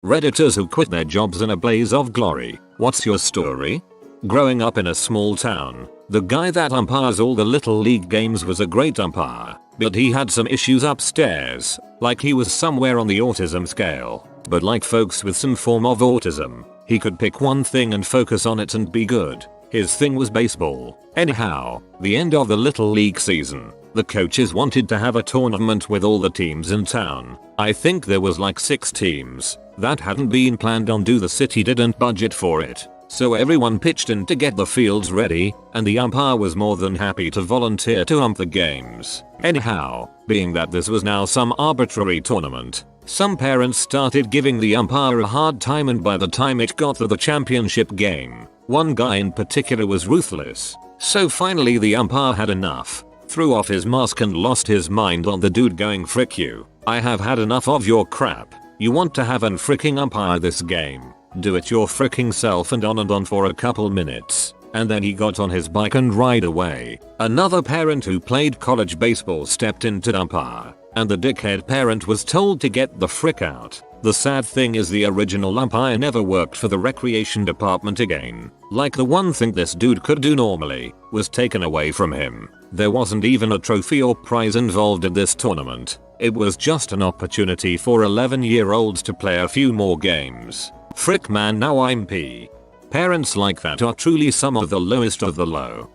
Redditors who quit their jobs in a blaze of glory. What's your story? Growing up in a small town, the guy that umpires all the little league games was a great umpire, but he had some issues upstairs, like he was somewhere on the autism scale. But like folks with some form of autism, he could pick one thing and focus on it and be good. His thing was baseball. Anyhow, the end of the little league season, the coaches wanted to have a tournament with all the teams in town. I think there was like 6 teams. That hadn't been planned on. The city didn't budget for it. So everyone pitched in to get the fields ready, and the umpire was more than happy to volunteer to ump the games. Anyhow, being that this was now some arbitrary tournament, some parents started giving the umpire a hard time, and by the time it got to the championship game, one guy in particular was ruthless. So finally the umpire had enough, threw off his mask and lost his mind on the dude, going, "Frick you, I have had enough of your crap. You want to have an fricking umpire this game? Do it your fricking self," and on for a couple minutes. And then he got on his bike and ride away. Another parent who played college baseball stepped in to umpire, and the dickhead parent was told to get the frick out. The sad thing is the original umpire never worked for the recreation department again. Like the one thing this dude could do normally was taken away from him. There wasn't even a trophy or prize involved in this tournament. It was just an opportunity for 11-year-olds to play a few more games. Frick man, now I'm P. Parents like that are truly some of the lowest of the low.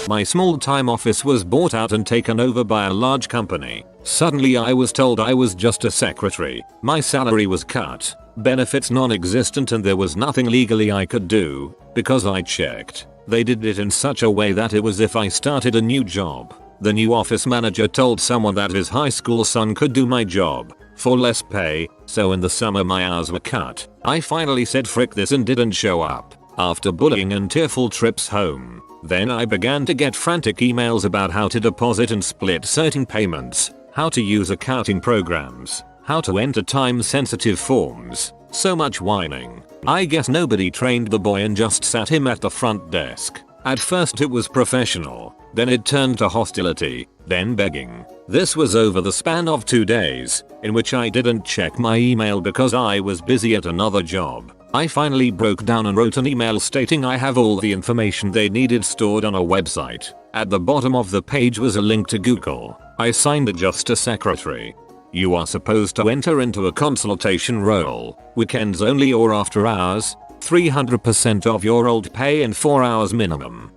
My small-time office was bought out and taken over by a large company. Suddenly I was told I was just a secretary. My salary was cut, benefits non-existent, and there was nothing legally I could do, because I checked. They did it in such a way that it was if I started a new job. The new office manager told someone that his high school son could do my job for less pay, so in the summer my hours were cut. I finally said frick this and didn't show up. After bullying and tearful trips home, then I began to get frantic emails about how to deposit and split certain payments, how to use accounting programs, how to enter time-sensitive forms. So much whining. I guess nobody trained the boy and just sat him at the front desk. At first it was professional, then it turned to hostility, then begging. This was over the span of 2 days, in which I didn't check my email because I was busy at another job. I finally broke down and wrote an email stating I have all the information they needed stored on a website. At the bottom of the page was a link to Google. I signed it, just a secretary. You are supposed to enter into a consultation role, weekends only or after hours, 300% of your old pay and 4 hours minimum.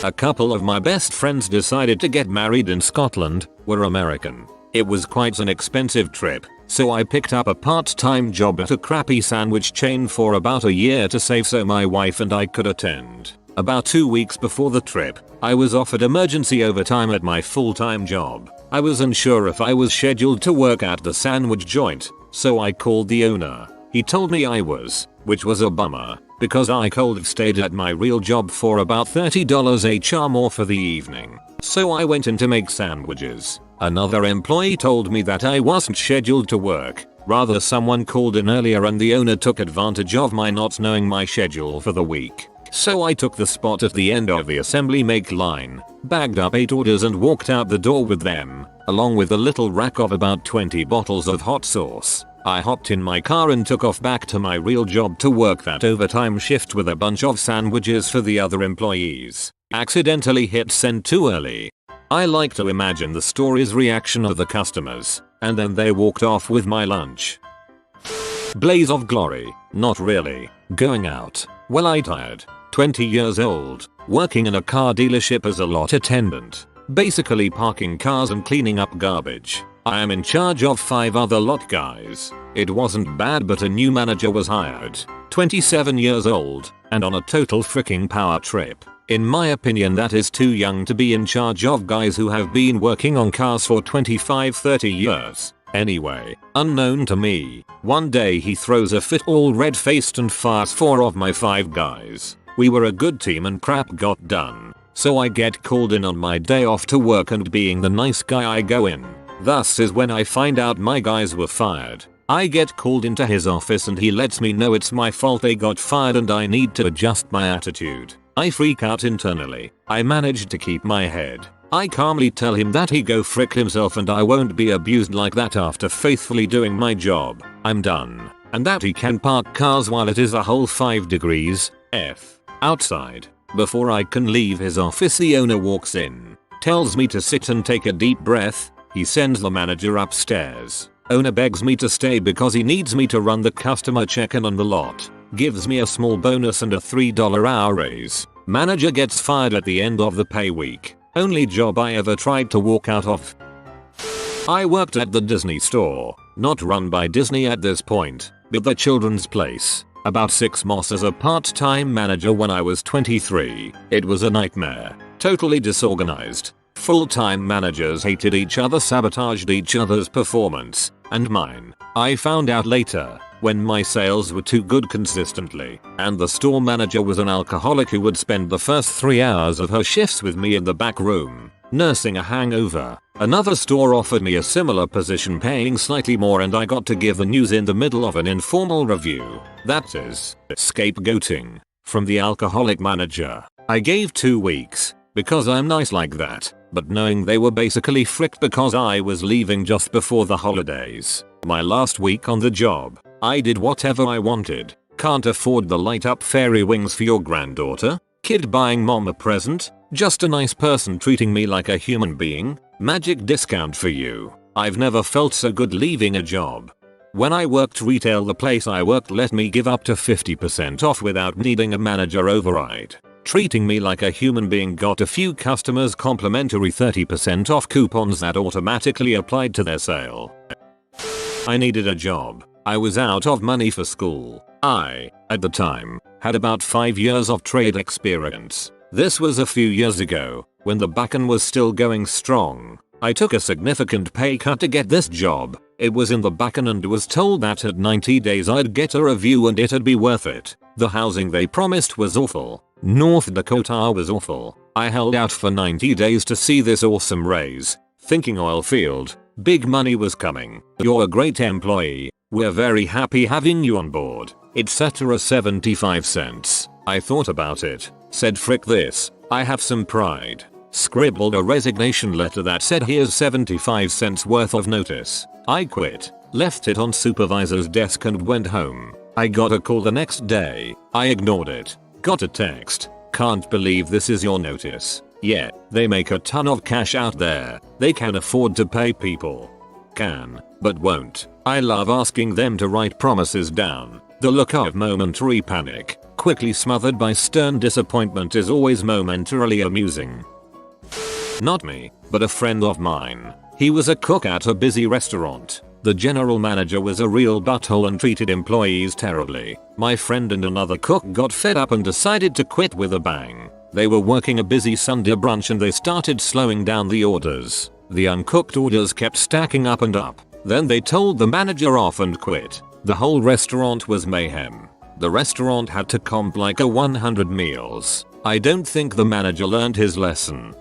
A couple of my best friends decided to get married in Scotland. We're American. It was quite an expensive trip, so I picked up a part-time job at a crappy sandwich chain for about a year to save so my wife and I could attend. About 2 weeks before the trip, I was offered emergency overtime at my full-time job. I was unsure if I was scheduled to work at the sandwich joint, so I called the owner. He told me I was, which was a bummer, because I could have stayed at my real job for about $30 HR more for the evening. So I went in to make sandwiches. Another employee told me that I wasn't scheduled to work. Rather, someone called in earlier and the owner took advantage of my not knowing my schedule for the week. So I took the spot at the end of the assembly make line, bagged up 8 orders and walked out the door with them, along with a little rack of about 20 bottles of hot sauce. I hopped in my car and took off back to my real job to work that overtime shift with a bunch of sandwiches for the other employees. Accidentally hit send too early. I like to imagine the story's reaction of the customers, and then they walked off with my lunch. Blaze of glory. Not really. Going out. Well, I tired. 20 years old. Working in a car dealership as a lot attendant. Basically parking cars and cleaning up garbage. I am in charge of 5 other lot guys. It wasn't bad, but a new manager was hired. 27 years old, and on a total freaking power trip. In my opinion, that is too young to be in charge of guys who have been working on cars for 25-30 years. Anyway, unknown to me, one day he throws a fit all red-faced and fires 4 of my 5 guys. We were a good team and crap got done. So I get called in on my day off to work, and being the nice guy I go in. Thus is when I find out my guys were fired. I get called into his office and he lets me know it's my fault they got fired and I need to adjust my attitude. I freak out internally. I managed to keep my head I calmly tell him that he go frick himself and I won't be abused like that after faithfully doing my job. I'm done. And that he can park cars while it is a whole 5 degrees F outside. Before I can leave his office, the owner walks in, tells me to sit and take a deep breath. He sends the manager upstairs. Owner begs me to stay because he needs me to run the customer check-in on the lot. Gives me a small bonus and a $3 hour raise. Manager gets fired at the end of the pay week. Only job I ever tried to walk out of. I worked at the Disney store, not run by Disney at this point, but the children's place. About 6 months as a part-time manager when I was 23. It was a nightmare. Totally disorganized. Full-time managers hated each other, sabotaged each other's performance, and mine. I found out later, when my sales were too good consistently, and the store manager was an alcoholic who would spend the first 3 hours of her shifts with me in the back room, nursing a hangover. Another store offered me a similar position paying slightly more and I got to give the news in the middle of an informal review. That is scapegoating from the alcoholic manager. I gave 2 weeks because I'm nice like that, but knowing they were basically fricked because I was leaving just before the holidays. My last week on the job, I did whatever I wanted. Can't afford the light up fairy wings for your granddaughter? Kid buying mom a present? Just a nice person treating me like a human being? Magic discount for you. I've never felt so good leaving a job. When I worked retail, the place I worked let me give up to 50% off without needing a manager override. Treating me like a human being, got a few customers complimentary 30% off coupons that automatically applied to their sale. I needed a job. I was out of money for school. I, at the time, had about 5 years of trade experience. This was a few years ago, when the Bakken was still going strong. I took a significant pay cut to get this job. It was in the Bakken and was told that at 90 days I'd get a review and it'd be worth it. The housing they promised was awful. North Dakota was awful. I held out for 90 days to see this awesome raise, thinking oil field, big money was coming. You're a great employee. We're very happy having you on board. Etc. 75 cents. I thought about it. Said frick this. I have some pride. Scribbled a resignation letter that said here's 75 cents worth of notice. I quit. Left it on supervisor's desk and went home. I got a call the next day. I ignored it. Got a text. Can't believe this is your notice. Yeah, they make a ton of cash out there. They can afford to pay people. Can, but won't. I love asking them to write promises down. The look of momentary panic, quickly smothered by stern disappointment, is always momentarily amusing. Not me, but a friend of mine. He was a cook at a busy restaurant. The general manager was a real butthole and treated employees terribly. My friend and another cook got fed up and decided to quit with a bang. They were working a busy Sunday brunch and they started slowing down the orders. The uncooked orders kept stacking up and up. Then they told the manager off and quit. The whole restaurant was mayhem. The restaurant had to comp like a 100 meals. I don't think the manager learned his lesson.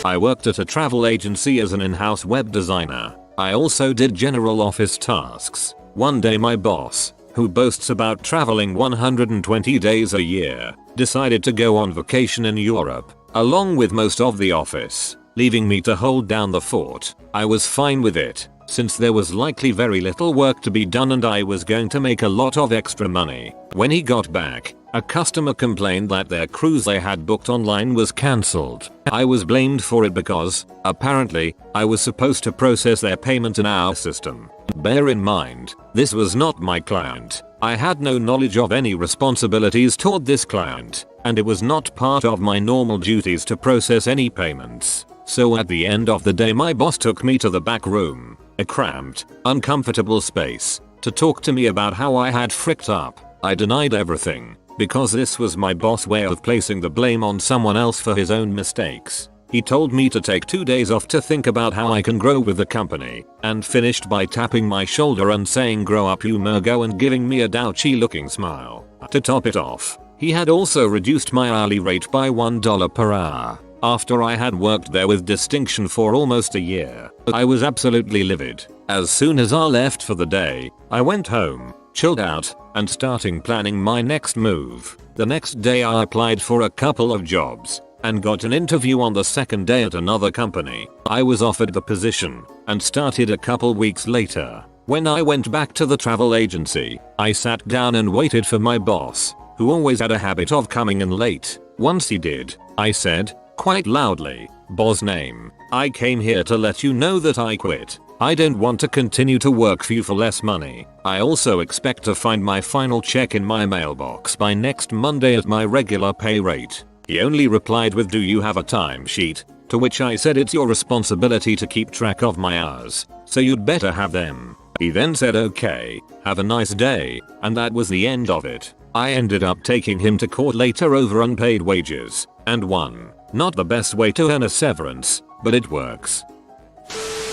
I worked at a travel agency as an in-house web designer. I also did general office tasks. One day my boss, who boasts about traveling 120 days a year, decided to go on vacation in Europe, along with most of the office, leaving me to hold down the fort. I was fine with it, since there was likely very little work to be done and I was going to make a lot of extra money. When he got back, a customer complained that their cruise they had booked online was cancelled. I was blamed for it because, apparently, I was supposed to process their payment in our system. Bear in mind, this was not my client. I had no knowledge of any responsibilities toward this client, and it was not part of my normal duties to process any payments. So at the end of the day my boss took me to the back room, a cramped, uncomfortable space, to talk to me about how I had fricked up. I denied everything, because this was my boss' way of placing the blame on someone else for his own mistakes. He told me to take 2 days off to think about how I can grow with the company, and finished by tapping my shoulder and saying grow up you mergo and giving me a douchy looking smile. To top it off, he had also reduced my hourly rate by $1 per hour. After I had worked there with distinction for almost a year, I was absolutely livid. As soon as I left for the day, I went home, chilled out, and starting planning my next move. The next day I applied for a couple of jobs, and got an interview on the second day at another company. I was offered the position and started a couple weeks later. When I went back to the travel agency, I sat down and waited for my boss, who always had a habit of coming in late. Once he did, I said, quite loudly, "Boss name, I came here to let you know that I quit. I don't want to continue to work for you for less money. I also expect to find my final check in my mailbox by next Monday at my regular pay rate." He only replied with, "Do you have a timesheet?" To which I said, "It's your responsibility to keep track of my hours, so you'd better have them." He then said, "Okay, have a nice day," and that was the end of it. I ended up taking him to court later over unpaid wages, and won. Not the best way to earn a severance, but it works.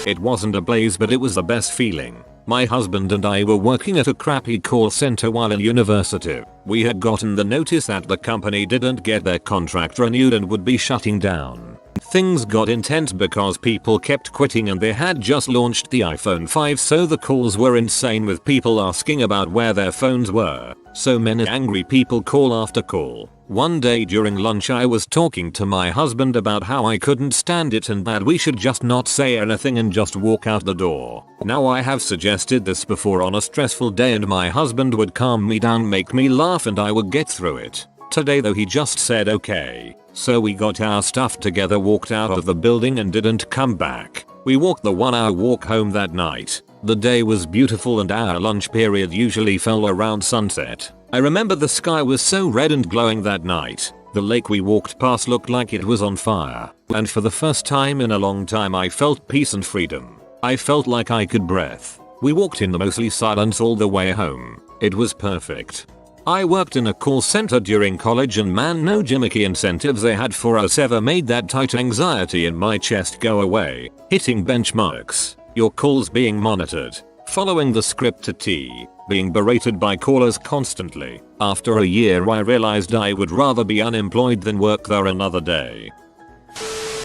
It wasn't a blaze, but it was the best feeling. My husband and I were working at a crappy call center while in university. We had gotten the notice that the company didn't get their contract renewed and would be shutting down. Things got intense because people kept quitting and they had just launched the iPhone 5, so the calls were insane with people asking about where their phones were. So many angry people, call after call. One day during lunch I was talking to my husband about how I couldn't stand it and that we should just not say anything and just walk out the door. Now I have suggested this before on a stressful day and my husband would calm me down, make me laugh, and I would get through it. Today though he just said okay. So we got our stuff together, walked out of the building and didn't come back. We walked the 1-hour walk home that night. The day was beautiful and our lunch period usually fell around sunset. I remember the sky was so red and glowing that night. The lake we walked past looked like it was on fire. And for the first time in a long time I felt peace and freedom. I felt like I could breathe. We walked in the mostly silence all the way home. It was perfect. I worked in a call center during college and man, no gimmicky incentives they had for us ever made that tight anxiety in my chest go away. Hitting benchmarks, your calls being monitored, following the script to T, being berated by callers constantly. After a year I realized I would rather be unemployed than work there another day.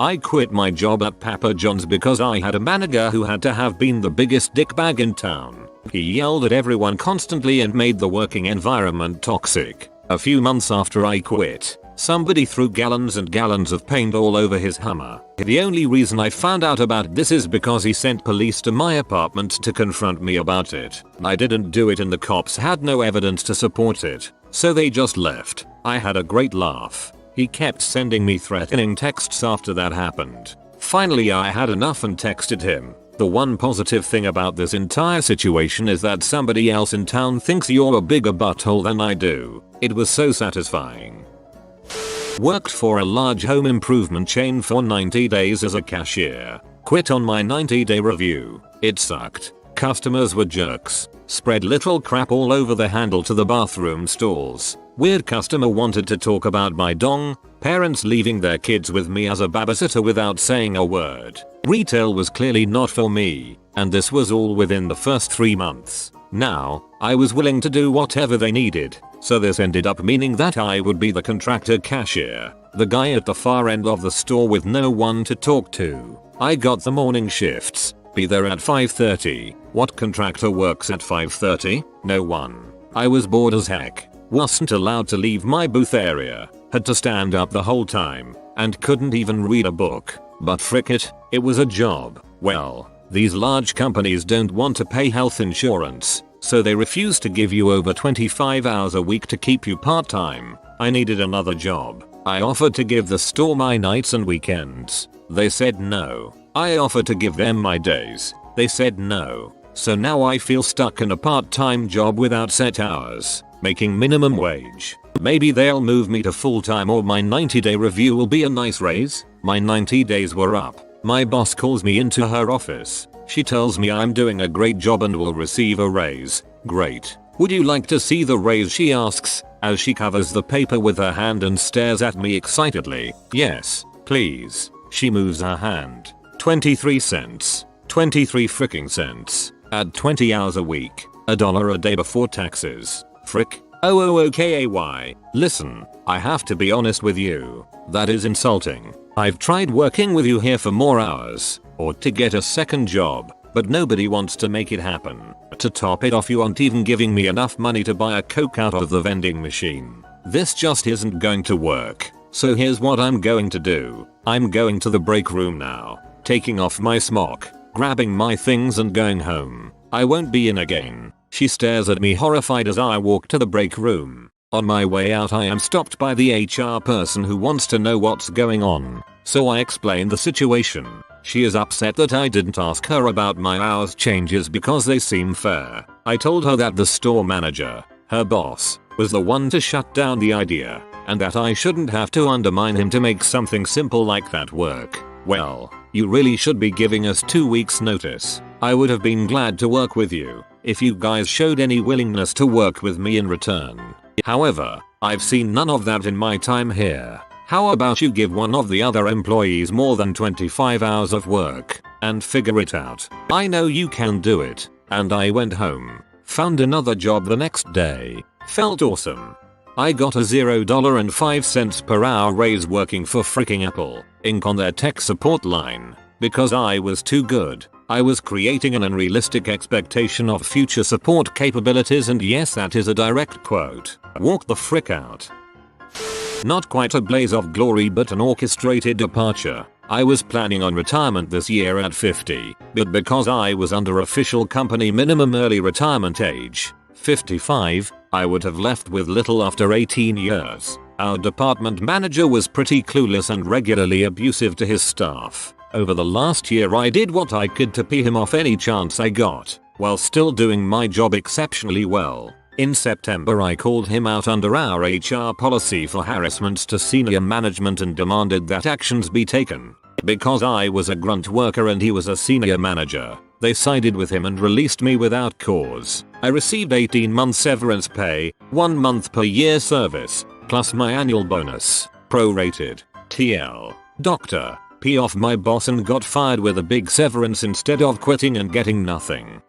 I quit my job at Papa John's because I had a manager who had to have been the biggest dickbag in town. He yelled at everyone constantly and made the working environment toxic. A few months after I quit, somebody threw gallons and gallons of paint all over his Hummer. The only reason I found out about this is because he sent police to my apartment to confront me about it. I didn't do it and the cops had no evidence to support it, so they just left. I had a great laugh. He kept sending me threatening texts after that happened. Finally I had enough and texted him. The one positive thing about this entire situation is that somebody else in town thinks you're a bigger butthole than I do. It was so satisfying. Worked for a large home improvement chain for 90 days as a cashier. Quit on my 90-day review. It sucked. Customers were jerks. Spread little crap all over the handle to the bathroom stalls. Weird customer wanted to talk about my dong. Parents leaving their kids with me as a babysitter without saying a word. Retail was clearly not for me, and this was all within the first 3 months. Now, I was willing to do whatever they needed, so this ended up meaning that I would be the contractor cashier, the guy at the far end of the store with no one to talk to. I got the morning shifts, be there at 5:30. What contractor works at 5:30? No one. I was bored as heck, wasn't allowed to leave my booth area, had to stand up the whole time, and couldn't even read a book. But frick it, it was a job. Well, these large companies don't want to pay health insurance, so they refuse to give you over 25 hours a week to keep you part-time. I needed another job. I offered to give the store my nights and weekends. They said no. I offered to give them my days. They said no. So now I feel stuck in a part-time job without set hours, making minimum wage. Maybe they'll move me to full-time or my 90-day review will be a nice raise. My 90 days were up. My boss calls me into her office. She tells me I'm doing a great job and will receive a raise. Great. Would you like to see the raise, she asks, as she covers the paper with her hand and stares at me excitedly. Yes, please. She moves her hand. 23 cents. 23 fricking cents. At 20 hours a week. $1 a day before taxes. Frick. Okay. Listen, I have to be honest with you. That is insulting. I've tried working with you here for more hours, or to get a second job, but nobody wants to make it happen. To top it off, you aren't even giving me enough money to buy a Coke out of the vending machine. This just isn't going to work. So here's what I'm going to do. I'm going to the break room now, taking off my smock, grabbing my things and going home. I won't be in again. She stares at me horrified as I walk to the break room. On my way out I am stopped by the HR person who wants to know what's going on. So I explain the situation. She is upset that I didn't ask her about my hours changes because they seem fair. I told her that the store manager, her boss, was the one to shut down the idea, and that I shouldn't have to undermine him to make something simple like that work. Well, you really should be giving us 2 weeks notice. I would have been glad to work with you if you guys showed any willingness to work with me in return. However, I've seen none of that in my time here. How about you give one of the other employees more than 25 hours of work and figure it out? I know you can do it. And I went home, found another job the next day, felt awesome. I got a $0.05 per hour raise working for freaking Apple Inc. on their tech support line because I was too good. I was creating an unrealistic expectation of future support capabilities, and yes, that is a direct quote. Walk the frick out. Not quite a blaze of glory but an orchestrated departure. I was planning on retirement this year at 50, but because I was under official company minimum early retirement age, 55, I would have left with little after 18 years. Our department manager was pretty clueless and regularly abusive to his staff. Over the last year I did what I could to pee him off any chance I got, while still doing my job exceptionally well. In September I called him out under our HR policy for harassments to senior management and demanded that actions be taken. Because I was a grunt worker and he was a senior manager, they sided with him and released me without cause. I received 18 months severance pay, 1 month per year service, plus my annual bonus, prorated. TL. Doctor. Pee off my boss and got fired with a big severance instead of quitting and getting nothing.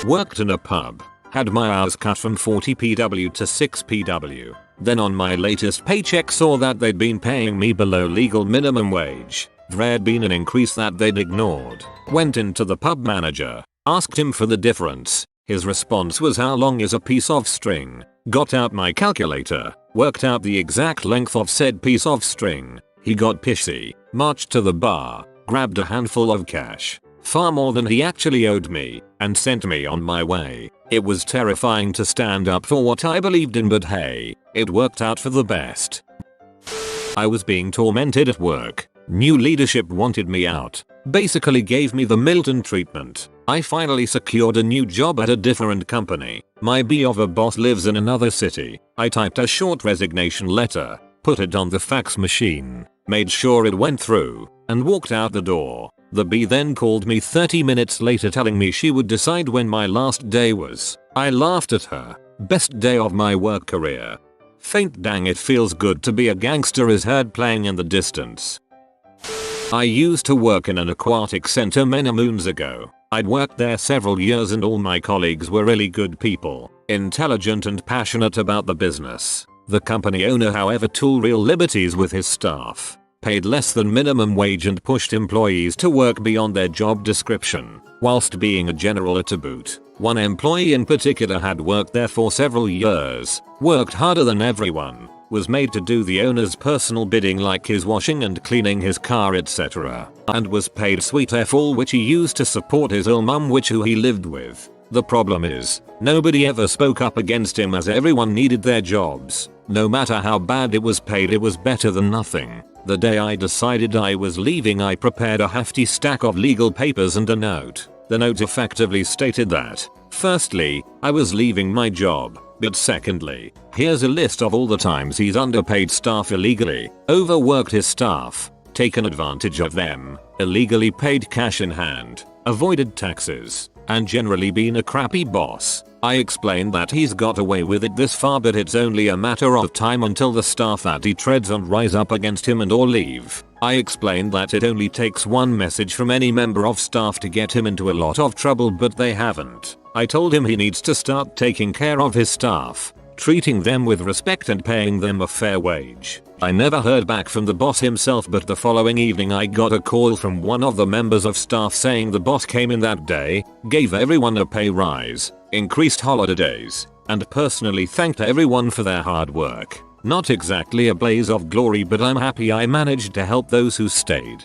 Worked in a pub. Had my hours cut from 40 PW to 6 PW. Then on my latest paycheck saw that they'd been paying me below legal minimum wage. There'd been an increase that they'd ignored. Went into the pub manager. Asked him for the difference. His response was, "How long is a piece of string?" Got out my calculator. Worked out the exact length of said piece of string. He got pissy, marched to the bar, grabbed a handful of cash, far more than he actually owed me, and sent me on my way. It was terrifying to stand up for what I believed in, but hey, it worked out for the best. I was being tormented at work. New leadership wanted me out. Basically gave me the Milton treatment. I finally secured a new job at a different company. My B of a boss lives in another city. I typed a short resignation letter, put it on the fax machine, made sure it went through, and walked out the door. The B then called me 30 minutes later telling me she would decide when my last day was. I laughed at her. Best day of my work career. Faint dang it feels good to be a gangster is heard playing in the distance. I used to work in an aquatic center many moons ago. I'd worked there several years and all my colleagues were really good people, intelligent and passionate about the business. The company owner however took real liberties with his staff, paid less than minimum wage and pushed employees to work beyond their job description, whilst being a general to boot. One employee in particular had worked there for several years, worked harder than everyone, was made to do the owner's personal bidding like his washing and cleaning his car etc. and was paid sweet F all which he used to support his old mum who he lived with. The problem is, nobody ever spoke up against him as everyone needed their jobs. No matter how bad it was paid, it was better than nothing. The day I decided I was leaving I prepared a hefty stack of legal papers and a note. The note effectively stated that, firstly, I was leaving my job, but secondly, here's a list of all the times he's underpaid staff illegally, overworked his staff, taken advantage of them, illegally paid cash in hand, avoided taxes, and generally been a crappy boss. I explained that he's got away with it this far, but it's only a matter of time until the staff that he treads on rise up against him and or leave. I explained that it only takes one message from any member of staff to get him into a lot of trouble, but they haven't. I told him he needs to start taking care of his staff, treating them with respect and paying them a fair wage. I never heard back from the boss himself, but the following evening I got a call from one of the members of staff saying the boss came in that day, gave everyone a pay rise, increased holiday days, and personally thanked everyone for their hard work. Not exactly a blaze of glory, but I'm happy I managed to help those who stayed.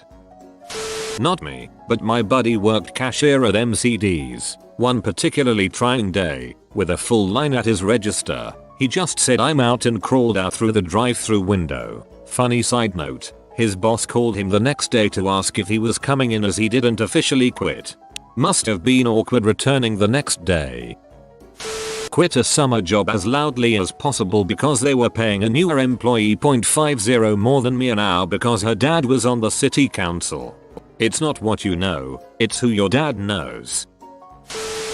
Not me, but my buddy worked cashier at MCD's. One particularly trying day, with a full line at his register, he just said I'm out and crawled out through the drive-through window. Funny side note, his boss called him the next day to ask if he was coming in as he didn't officially quit. Must have been awkward returning the next day. Quit a summer job as loudly as possible because they were paying a newer employee .50 more than me an hour because her dad was on the city council. It's not what you know, it's who your dad knows.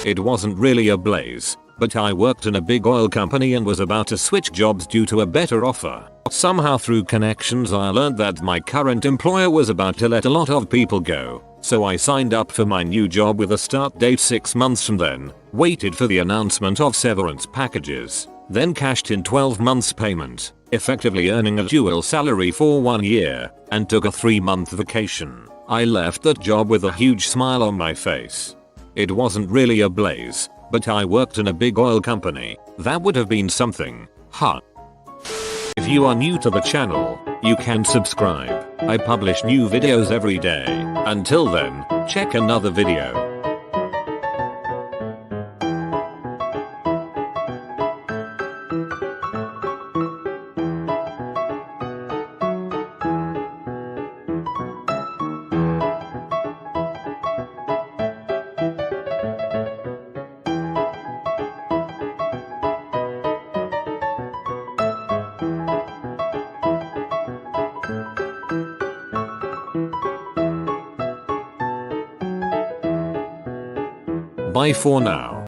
It wasn't really a blaze, but I worked in a big oil company and was about to switch jobs due to a better offer. Somehow through connections I learned that my current employer was about to let a lot of people go, so I signed up for my new job with a start date 6 months from then, waited for the announcement of severance packages, then cashed in 12 months payment, effectively earning a dual salary for 1 year, and took a 3-month vacation. I left that job with a huge smile on my face. It wasn't really a blaze, but I worked in a big oil company. That would have been something, huh? If you are new to the channel, you can subscribe. I publish new videos every day. Until then, check another video. Bye for now.